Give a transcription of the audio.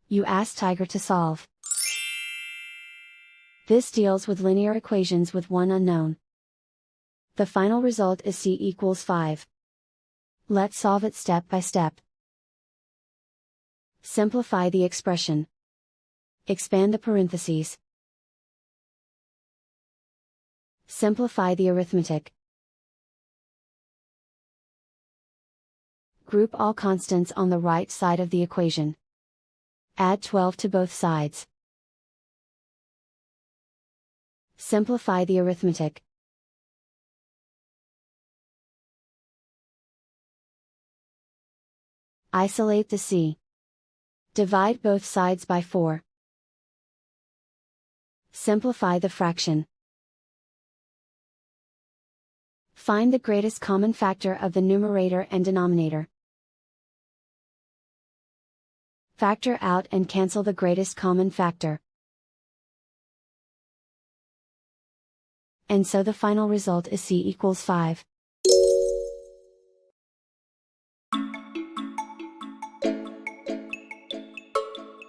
You ask Tiger to solve. This deals with linear equations with one unknown. The final result is c equals 5. Let's solve it step by step. Simplify the expression. Expand the parentheses. Simplify the arithmetic. Group all constants on the right side of the equation. Add 12 to both sides. Simplify the arithmetic. Isolate the c. Divide both sides by 4. Simplify the fraction. Find the greatest common factor of the numerator and denominator. Factor out and cancel the greatest common factor. And so the final result is c equals 5.